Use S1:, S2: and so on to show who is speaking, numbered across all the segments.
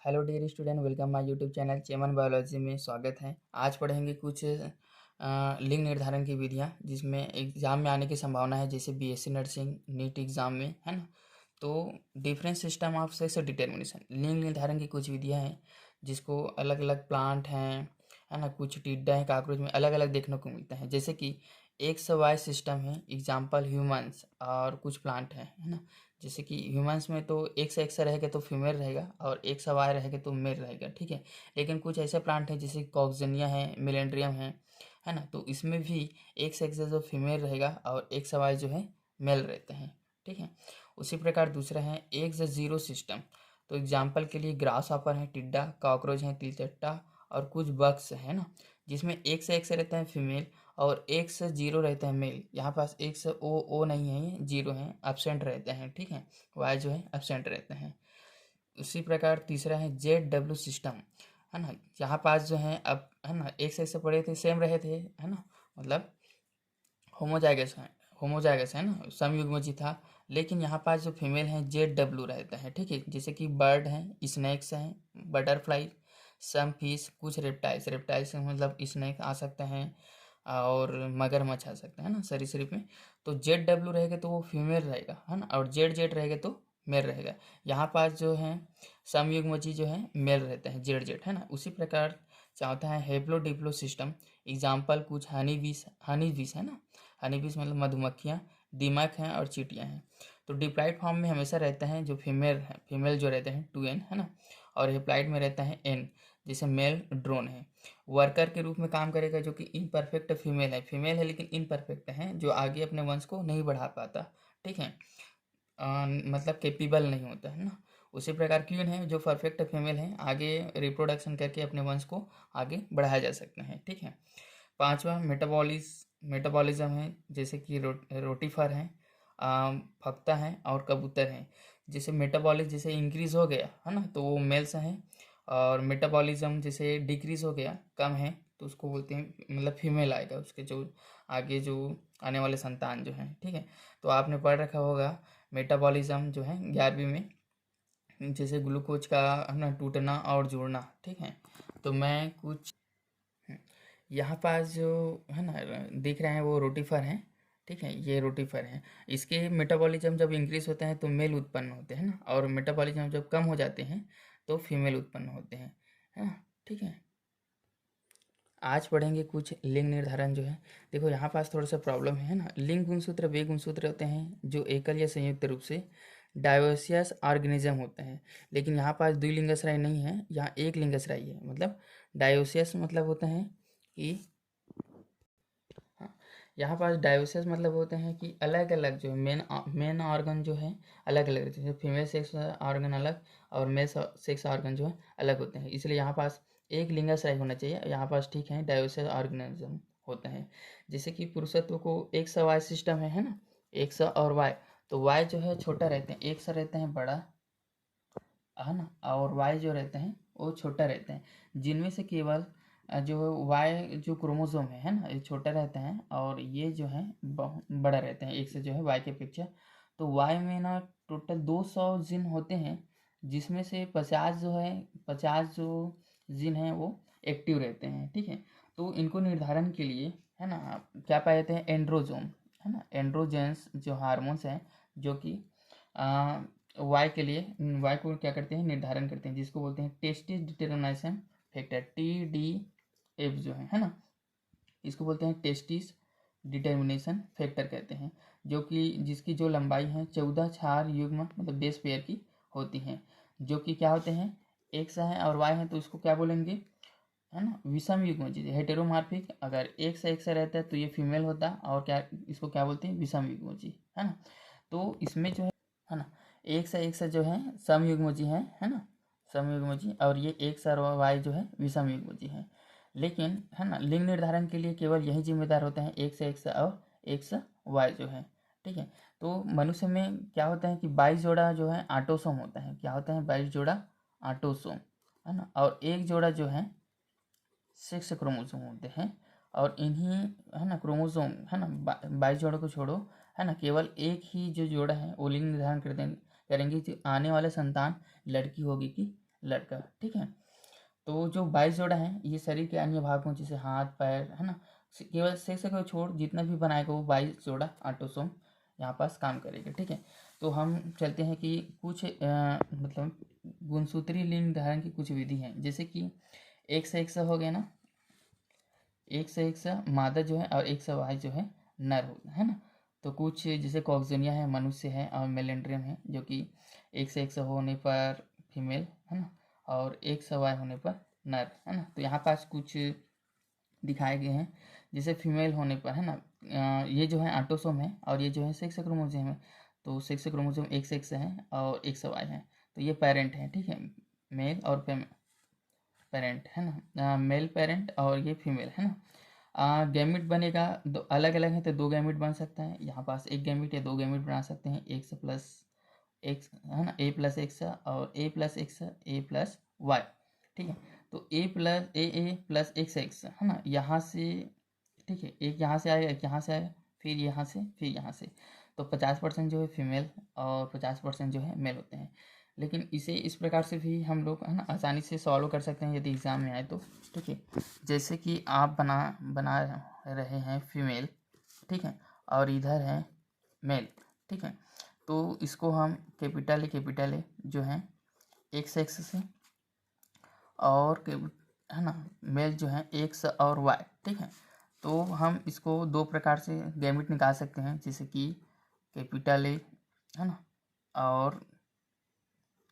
S1: Hello dear student, welcome my YouTube channel चेमन biology में स्वागत है। आज पढ़ेंगे कुछ लिंग निर्धारण की विधियां जिसमें एग्जाम में आने की संभावना है, जैसे बीएससी नर्सिंग नीट एग्जाम में, है ना। तो different system of sex determination, लिंग निर्धारण की कुछ विधियां हैं जिसको अलग अलग प्लांट हैं, है ना, कुछ टिड्डा है, काकरोच में अलग अलग देखने को मिलता है। जैसे कि एक्स वाई सिस्टम है, एग्जाम्पल ह्यूमंस, और कुछ प्लांट है ना। जैसे कि ह्यूमंस में तो एक्स एक्स रहेगा तो फीमेल रहेगा और एक्स वाई रहेगा तो मेल रहेगा, ठीक है। लेकिन कुछ ऐसे प्लांट हैं जैसे कॉक्सिनिया है, मिलेंड्रियम है ना, तो इसमें भी एक्स एक्स जो फीमेल रहेगा और एक्स वाई जो है मेल रहते हैं, ठीक है। उसी प्रकार दूसरा है एक्स जीरो सिस्टम। तो एग्जाम्पल के लिए ग्रास हॉपर है, टिड्डा, कॉकरोच है, तिलचट्टा और कुछ बग्स है ना, जिसमें एक्स एक्स रहता है फीमेल और एक्स जीरो रहता है मेल। यहाँ पास एक्स ओ नहीं है, ये जीरो है, एब्सेंट रहते हैं, ठीक है। वाई जो है एब्सेंट रहते हैं। उसी प्रकार तीसरा है जेड डब्ल्यू सिस्टम, है ना। यहाँ पास जो है अब, है ना, एक्स एक्स से पढ़े थे, सेम रहे थे, है ना, मतलब होमोजाइगस है, होमोजाइगस है ना, समयुग्मजी था। लेकिन यहाँ पास जो फीमेल है जेड डब्ल्यू रहता है, ठीक है। जैसे कि बर्ड है, स्नैक्स हैं, बटरफ्लाई, सम फिश, कुछ रेप्टाइल्स, रेप्टाइल्स मतलब स्नैक आ सकते हैं और मगरमच्छ आ सकता है ना सरीसृप में। तो जेड डब्ल्यू रहेगा तो वो फीमेल रहेगा, है ना, और जेड जेड रहेगा तो मेल रहेगा। यहाँ पास जो है समयुग्मजी जो है मेल रहते हैं, जेड जेड, है ना। उसी प्रकार चौथा है हेप्लो डिप्लो सिस्टम। एग्जाम्पल कुछ हनी बीस है ना, हनी बीस मतलब मधुमक्खियाँ, दीमक हैं और चींटियाँ हैं। तो डिप्लॉइड फॉर्म में हमेशा रहते हैं जो फीमेल है, फीमेल जो रहते हैं 2n, है ना, और हेप्लाइड में रहता है n, जैसे मेल ड्रोन है। वर्कर के रूप में काम करेगा जो कि इनपरफेक्ट फीमेल है लेकिन इनपरफेक्ट है, जो आगे अपने वंश को नहीं बढ़ा पाता, ठीक है। मतलब केपेबल नहीं होता है ना। उसी प्रकार क्वीन है जो परफेक्ट फीमेल है, आगे रिप्रोडक्शन करके अपने वंश को आगे बढ़ाया जा सकता है, ठीक है। पांचवा मेटाबॉलिज्म है, जैसे कि रोटीफर है, फक्ता है और कबूतर है। जैसे मेटाबॉलिज्म जैसे इंक्रीज हो गया है ना तो वो मेल्स हैं, और मेटाबॉलिज्म जैसे डिक्रीज हो गया, कम है, तो उसको बोलते हैं, मतलब फीमेल आएगा उसके जो आगे जो आने वाले संतान जो हैं, ठीक है। तो आपने पढ़ रखा होगा मेटाबॉलिज्म जो है 11वीं में, जैसे ग्लूकोज का है ना टूटना और जुड़ना, ठीक है। तो मैं कुछ यहाँ पास जो है ना दिख रहे हैं वो रोटीफर हैं, ठीक है, ये रोटीफर हैं। इसके मेटाबॉलिज्म जब इंक्रीज होता है तो मेल उत्पन्न होते हैं ना, और मेटाबॉलिज्म जब कम हो जाते हैं तो फीमेल उत्पन्न होते हैं, है ना, ठीक है। आज पढ़ेंगे कुछ लिंग निर्धारण जो है। देखो यहाँ पास थोड़ा सा प्रॉब्लम है ना, लिंग गुणसूत्र वे गुणसूत्र होते हैं जो एकल या संयुक्त रूप से डायोसियस ऑर्गेनिज्म होते हैं। लेकिन यहाँ पास द्विलिंगसराय नहीं है, यहाँ एक लिंगसराय है। मतलब डायोसियस मतलब होते हैं कि, हाँ, यहाँ पास डायोसियस मतलब होते हैं कि अलग अलग जो है मेन ऑर्गन जो है अलग अलग, जैसे फीमेल सेक्स ऑर्गन अलग और मेल सेक्स ऑर्गन जो है अलग होते हैं, इसलिए यहाँ पास एक लिंगाश्रय होना चाहिए। यहाँ पास ठीक है डायोसियस ऑर्गेनिज्म होते हैं। जैसे कि पुरुषत्व को एक्स वाई सिस्टम है ना, एक्स और वाई। तो वाई जो है छोटा रहते हैं, एक्स रहते हैं बड़ा, है ना, और वाई जो रहते हैं वो छोटा रहते हैं। जिनमें से केवल जो वाई जो क्रोमोसोम है ना, ये छोटा रहते हैं और ये जो है बड़ा रहते हैं एक से जो है वाई के अपेक्षा। तो वाई में ना टोटल 200 जिन होते हैं, जिसमें से 50 जो है, 50 जो जिन हैं वो एक्टिव रहते हैं, ठीक है। तो इनको निर्धारण के लिए, है ना, क्या पाए जाते हैं, एंड्रोजोम, है ना, एंड्रोजेंस जो हार्मोन्स हैं, जो कि वाई के लिए, वाई को क्या करते हैं, निर्धारण करते हैं, जिसको बोलते हैं टेस्टिस डिटर्मिनेशन फैक्टर, TDF जो है ना, इसको बोलते हैं टेस्टिस डिटर्मिनेशन फैक्टर कहते हैं। जो कि जिसकी जो लंबाई है 14 क्षार युग्म मतलब बेस पेयर की होती हैं, जो कि क्या होते हैं, एक्स है और वाई है, तो इसको क्या बोलेंगे, है ना, विषम युग्मजी, हेटेरोमार्फिक। अगर एक से रहता है तो ये फीमेल होता है, और क्या इसको क्या बोलते हैं, विषम युग्मजी, है ना। तो इसमें जो है ना, एक से जो है समयुग्मजी है ना, समयुग्मजी, और ये एक्स और वाई जो है विषम युग्मजी है। लेकिन है ना लिंग निर्धारण के लिए केवल यही जिम्मेदार होते हैं, एक्स और एक्स वाई जो है, ठीक है। तो मनुष्य में क्या होता है कि 22 जोड़ा जो है आटोसोम होता है, क्या होता है, 22 जोड़ा आटोसोम, है ना, और एक जोड़ा जो है सेक्स क्रोमोसोम होते हैं। और इन्हीं, है ना, क्रोमोसोम, है ना, 22 जोड़ों को छोड़ो, है ना, केवल एक ही जो जोड़ा है वो लिंग निर्धारण करते हैं, करेंगे कि आने वाले संतान लड़की होगी कि लड़का, ठीक है। तो जो 22 जोड़ा है ये शरीर के अन्य भागों जैसे हाथ पैर, है ना, केवल सेक्स को छोड़ जितना भी बनाएगा वो 22 जोड़ा ऑटोसोम यहाँ पास काम करेगा, ठीक है। तो हम चलते हैं कि कुछ मतलब गुणसूत्री लिंग निर्धारण की कुछ विधि हैं, जैसे कि एक से एक सा हो गया ना, एक से एक सा मादा जो है और एक से वाई जो है नर होता है ना। तो कुछ जैसे कॉक्सिनिया है, मनुष्य है और मेलेंड्रियम है, जो कि एक से एक सा होने पर फीमेल है ना, और एक से वाई होने पर नर, है ना। तो यहाँ पास कुछ दिखाए गए हैं, जैसे फीमेल होने पर, है ना, ये जो है ऑटोसोम है और ये जो है सेक्स क्रोमोसोम है। तो सेक्स क्रोमोसोम एक से एक्स है और एक से वाई है, तो ये पेरेंट है, ठीक है, मेल और पेरेंट है ना, मेल पेरेंट और ये फीमेल है ना। गैमिट बनेगा, दो अलग अलग है तो दो गैमिट बन सकता है, यहाँ पास एक गैमिट या दो गैमिट बना सकते हैं, एक्स प्लस एक्स है ना, ए प्लस एक्स और ए प्लस एक्स ए प्लस वाई, ठीक है। तो ए प्लस एक्स है ना, यहाँ से, ठीक है, एक यहाँ से आएगा, एक यहाँ से आएगा, फिर यहाँ से, फिर यहाँ से। तो 50% जो है फीमेल और 50% जो है मेल होते हैं। लेकिन इसे इस प्रकार से भी हम लोग, है ना, आसानी से सॉल्व कर सकते हैं यदि एग्ज़ाम में आए तो, ठीक है। जैसे कि आप बना रहे हैं फीमेल, ठीक है, और इधर है मेल, ठीक है। तो इसको हम कैपिटल ए जो है एक्स एक्स से और है ना, मेल जो है एक्स और वाई, ठीक है। तो हम इसको दो प्रकार से गैमिट निकाल सकते हैं, जैसे कि कैपिटल ए है ना और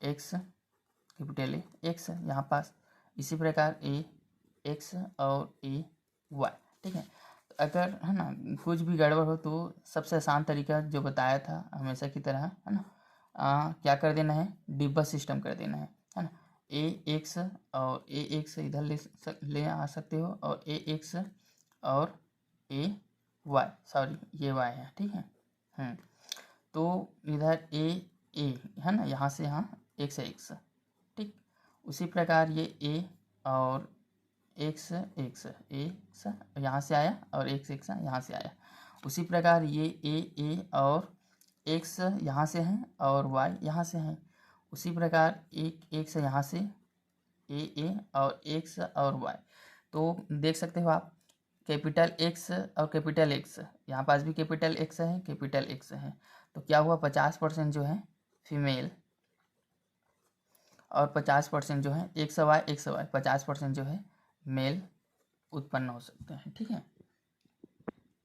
S1: एक्स, कैपिटल ए एक्स यहाँ पास, इसी प्रकार ए एक्स और ए वाई, ठीक है। अगर, है ना, कुछ भी गड़बड़ हो तो सबसे आसान तरीका जो बताया था हमेशा की तरह, है ना, क्या कर देना है, डिब्बा सिस्टम कर देना है ना। ए एक्स और ए एक्स इधर ले आ सकते हो, और ए एक्स और ए वाई, सॉरी ये वाई है, ठीक है। तो इधर ए है ना, यहाँ से यहाँ एक्स, ठीक। उसी प्रकार ये ए और एक्स यहाँ से आया और एक्स यहाँ से आया। उसी प्रकार ये ए और एक्स यहाँ से हैं और वाई यहाँ से हैं। उसी प्रकार एक एक्स यहाँ से ए और एक्स और वाई। तो देख सकते हो आप, कैपिटल एक्स और कैपिटल एक्स, यहाँ पास भी कैपिटल एक्स है, कैपिटल एक्स है। तो क्या हुआ, 50% जो है फीमेल और 50% जो है एक्स वाई 50% जो है मेल उत्पन्न हो सकते हैं, ठीक है।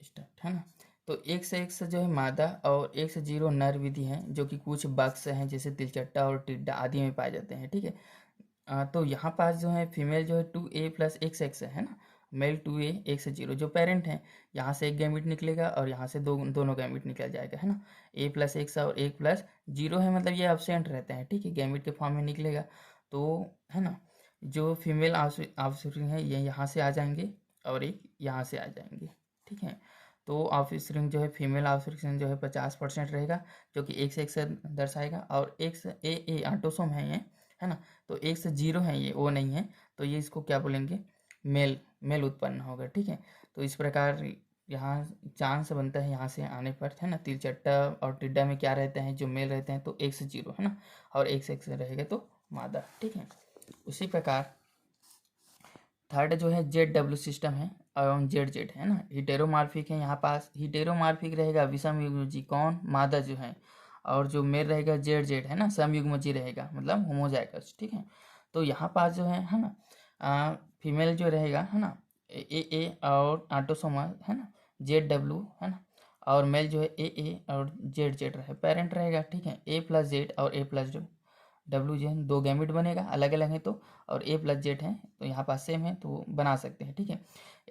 S1: स्टार्ट, है ना। तो एक से जो है मादा और 1 से 0 नर विधि है, जो कि कुछ बक्स हैं जैसे तिलचट्टा और टिड्डा आदि में पाए जाते हैं, ठीक है। तो यहाँ पास जो है फीमेल जो है 2a प्लस एक्स है ना, मेल 2a 1 से 0 जो पेरेंट हैं, यहाँ से एक गैमिट निकलेगा और यहाँ से दोनों गैमिट निकल जाएगा, है ना। a प्लस एक्स और 1 प्लस 0 है, मतलब ये एब्सेंट रहते हैं, ठीक है, गैमिट के फॉर्म में निकलेगा। तो है ना, जो फीमेल ऑफस्प्रिंग है ये यहाँ से आ जाएंगे और एक यहाँ से आ जाएंगे, ठीक है। तो ऑफस्प्रिंग जो है फीमेल ऑफस्प्रिंग जो है 50% रहेगा, जो कि एक से दर्शाएगा, और एक से ए ऑटोसोम है ये, है ना। तो 1 से 0 है ये, वो नहीं है, तो ये इसको क्या बोलेंगे, मेल उत्पन्न होगा, ठीक है। तो इस प्रकार यहाँ चांस बनता है यहाँ से आने पर, है ना। तिलचट्टा और टिड्डा में क्या रहते हैं, जो मेल रहते हैं तो 1 से 0, है ना, और 1 से रहेगा तो मादा, ठीक है। उसी प्रकार थर्ड जो है ZW सिस्टम है और ZZ है ना, हिटेरोमार्फिक है, यहाँ पास हिटेरोमार्फिक रहेगा विषम युग्मजी, कौन, मादा जो है, और जो मेल रहेगा ZZ है ना, सम युग्मजी रहेगा, मतलब होमोजाइगस, ठीक है। तो यहाँ पास जो है ना, फीमेल जो रहेगा, है ना, ए और ऑटोसोमल, है ना, ZW, है ना, और मेल जो है ए और ZZ रहे, पेरेंट रहेगा, ठीक है। A प्लस जेड और A प्लस डब्ल्यू जो है दो गैमिट बनेगा, अलग अलग है तो, और ए प्लस जेड है तो यहाँ पास सेम है तो बना सकते हैं, ठीक है।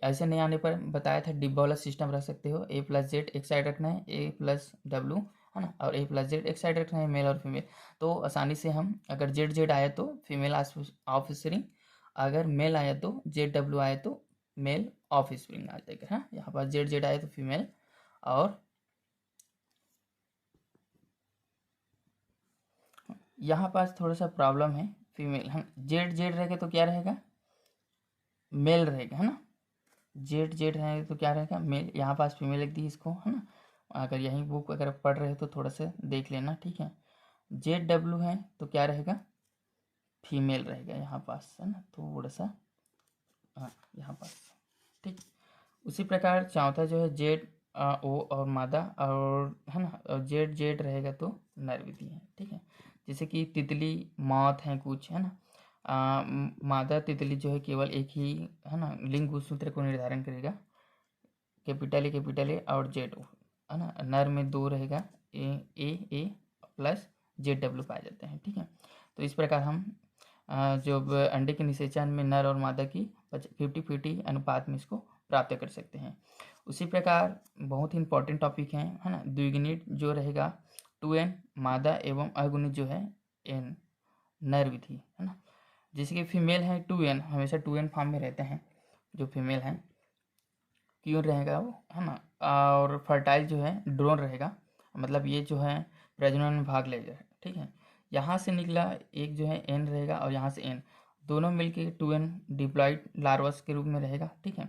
S1: ऐसे नहीं आने पर बताया था डिब्बा वाला सिस्टम रख सकते हो, ए प्लस जेड एक साइड रखना है, ए प्लस डब्ल्यू, है ना, और ए प्लस जेड एक साइड रखना है, मेल और फीमेल। तो आसानी से हम, अगर जेड आया तो फीमेल ऑफस्प्रिंग, अगर मेल आया तो ZW आया तो मेल ऑफस्प्रिंग आ जाएगा, है। यहाँ पास जेड आया तो फीमेल, और यहाँ पास थोड़ा सा प्रॉब्लम है, फीमेल, है, जेड रहेगा तो क्या रहेगा, मेल रहेगा, है ना। जेड रहेगा तो क्या रहेगा, मेल। यहाँ पास फीमेल लिख दी इसको, है ना। अगर यही बुक अगर पढ़ रहे हो तो थोड़ा सा देख लेना, ठीक है। ZW है तो क्या रहेगा, फीमेल रहेगा यहाँ पास, है ना, थोड़ा सा, हाँ यहाँ पास, ठीक। उसी प्रकार चौथा जो है जेड ओ और मादा, और है ना जेड जेड रहेगा तो नर विधि है, ठीक है। जैसे कि तितली मौत है कुछ, है ना, मादा तितली जो है केवल एक ही, है ना, लिंग गुणसूत्र को निर्धारण करेगा, कैपिटल ए और जेड ओ, है ना। नर में 2 रहेगा, ए प्लस जेड डब्ल्यू पाए जाते हैं, ठीक है। तो इस प्रकार हम जब अंडे के निषेचन में नर और मादा की 50-50 अनुपात में इसको प्राप्त कर सकते हैं। उसी प्रकार बहुत ही इंपॉर्टेंट टॉपिक है ना, द्विगुणित जो रहेगा 2n मादा एवं अगुणित जो है n नर विधि, है ना। जैसे कि फीमेल है 2n, हमेशा 2n फॉर्म में रहते हैं जो फीमेल है, क्यों रहेगा वो, है ना। और फर्टाइल जो है ड्रोन रहेगा, मतलब ये जो है प्रजनन में भाग लेगा, ठीक है। यहाँ से निकला एक जो है एन रहेगा और यहाँ से एन, दोनों मिलके 2n डिप्लॉइड लार्वस के रूप में रहेगा, ठीक है।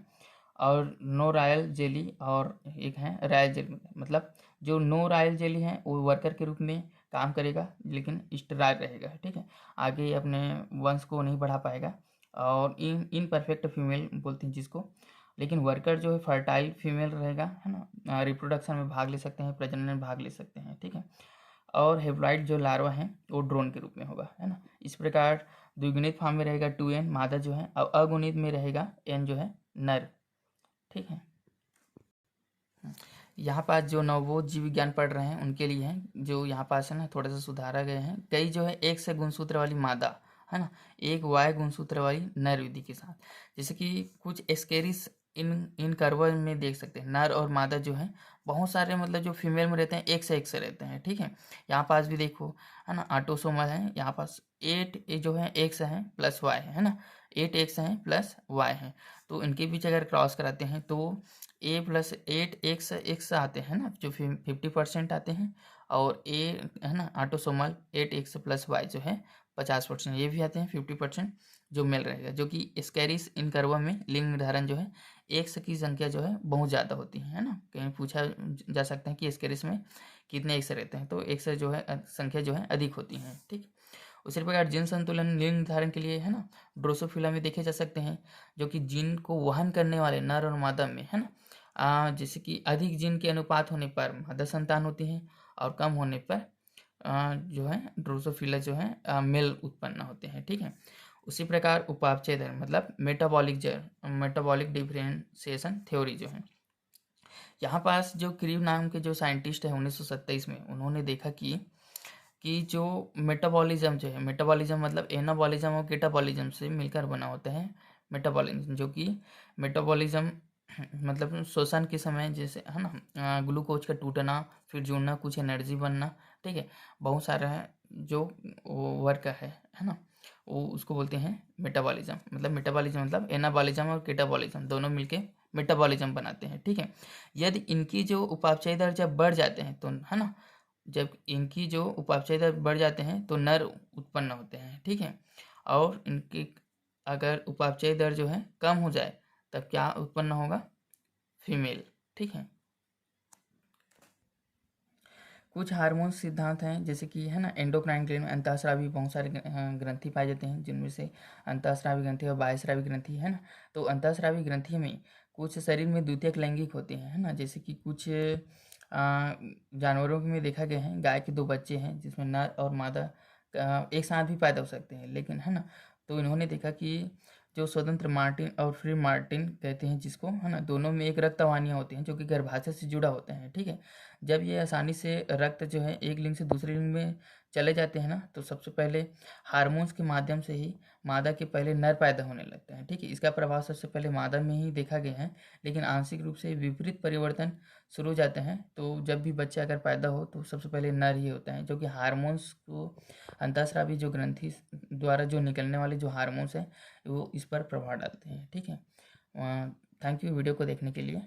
S1: और नो रॉयल जेली और एक है रॉयल जेली, मतलब जो नो रॉयल जेली है वो वर्कर के रूप में काम करेगा लेकिन स्टेराइल रहेगा, ठीक है। आगे अपने वंश को नहीं बढ़ा पाएगा, और इनपरफेक्ट फीमेल बोलते हैं जिसको, लेकिन वर्कर जो है फर्टाइल फीमेल रहेगा, है ना, रिप्रोडक्शन में भाग ले सकते हैं, प्रजनन में भाग ले सकते हैं, ठीक है। और हेप्लॉइड जो लार्वा है वो ड्रोन के रूप में होगा, है ना। इस प्रकार द्विगुणित फॉर्म में रहेगा 2n मादा जो है, और अगुणित में रहेगा n जो है नर, ठीक है। यहाँ पास जो नवबोध जीव विज्ञान पढ़ रहे हैं उनके लिए है, जो यहाँ पास है ना थोड़ा सा सुधारा गया है, कई जो है एक से गुणसूत्र वाली मादा, है ना, एक वाय गुणसूत्र वाली नर विधि के साथ। जैसे कि कुछ एस्केरिस इन कर्व में देख सकते हैं, नर और मादा जो है बहुत सारे, मतलब जो फीमेल में रहते हैं एक से रहते हैं, ठीक है। यहाँ पास भी देखो, है ना, ऑटोसोमल है, यहाँ पास 8 जो है एक्स है प्लस वाई है ना, 8 एक्स है प्लस वाई है, तो इनके बीच अगर क्रॉस कराते हैं तो ए प्लस 8 एक्स आते हैं ना, जो 50% आते हैं, और ए है ना ऑटोसोमल 8 एक्स प्लस वाई जो है 50%, ये भी आते हैं 50% जो मेल रहेगा, जो कि स्कैरिस इन कर्व में लिंग निर्धारण जो है एक्स की संख्या जो है बहुत ज़्यादा होती है ना। कहीं पूछा जा सकता है कि स्कैरिस में कितने एक्स रहते हैं, तो एक्स जो है संख्या जो है अधिक होती है, ठीक। उसी प्रकार जीन संतुलन लिंग निर्धारण के लिए, है ना, ड्रोसोफिला में देखे जा सकते हैं, जो कि जीन को वहन करने वाले नर और मादा में, है ना, जैसे कि अधिक जीन के अनुपात होने पर मादा संतान होती है, और कम होने पर जो है ड्रोसोफिला जो है मेल उत्पन्न होते हैं, ठीक है। उसी प्रकार उपापचय दर, मतलब मेटाबॉलिक डिफरेंशिएशन थ्योरी जो है, यहाँ पास जो क्रीव नाम के जो साइंटिस्ट है 1927 में, उन्होंने देखा कि जो मेटाबॉलिज्म जो है, मेटाबॉलिज्म मतलब एनाबॉलिज्म और केटाबॉलिज्म से मिलकर बना होता है मेटाबॉलिज्म, जो कि मेटाबॉलिज्म मतलब शोषण के समय जैसे, है ना, ग्लूकोज का टूटना, फिर जुड़ना, कुछ एनर्जी बनना, ठीक है, बहुत सारा है जो वर्क है ना, वो उसको बोलते हैं मेटाबॉलिज्म। मतलब एनाबॉलिज्म और केटाबॉलिज्म दोनों मिलके मेटाबॉलिज्म बनाते हैं, ठीक है। यदि इनकी जो उपापचय दर जब बढ़ जाते हैं तो, है ना, जब इनकी जो उपापचय दर बढ़ जाते हैं तो नर उत्पन्न होते हैं, ठीक है। और इनकी अगर उपापचय दर जो है कम हो जाए तब क्या उत्पन्न होगा, फीमेल, ठीक है। कुछ हार्मोन सिद्धांत हैं, जैसे कि, है ना, एंडोक्राइन ग्लैंड में अंतःस्रावी बहुत सारे ग्रंथि पाए जाते हैं, जिनमें से अंतःस्रावी ग्रंथि और बाह्यस्रावी ग्रंथि, है ना। तो अंतःस्रावी ग्रंथि में कुछ शरीर में द्वितीयक लैंगिक होते हैं, है ना, जैसे कि कुछ जानवरों में देखा गया है, गाय के 2 बच्चे हैं जिसमें नर और मादा एक साथ भी पैदा हो सकते हैं, लेकिन, है ना, तो इन्होंने देखा कि जो स्वतंत्र मार्टिन और फ्री मार्टिन कहते हैं जिसको, है ना, दोनों में एक रक्त वाहिनियाँ होती हैं जो कि गर्भाशय से जुड़ा होते हैं, ठीक है। जब ये आसानी से रक्त जो है एक लिंग से दूसरे लिंग में चले जाते हैं ना, तो सबसे पहले हार्मोन्स के माध्यम से ही मादा के पहले नर पैदा होने लगते हैं, ठीक है। इसका प्रभाव सबसे पहले मादा में ही देखा गया है, लेकिन आंशिक रूप से विपरीत परिवर्तन शुरू हो जाते हैं। तो जब भी बच्चा अगर पैदा हो तो सबसे पहले नर ही होता है, जो कि हार्मोन्स को अंतःस्रावी जो ग्रंथि द्वारा जो निकलने वाले जो हार्मोन्स हैं वो इस पर प्रभाव डालते हैं, ठीक है। थैंक यू वीडियो को देखने के लिए।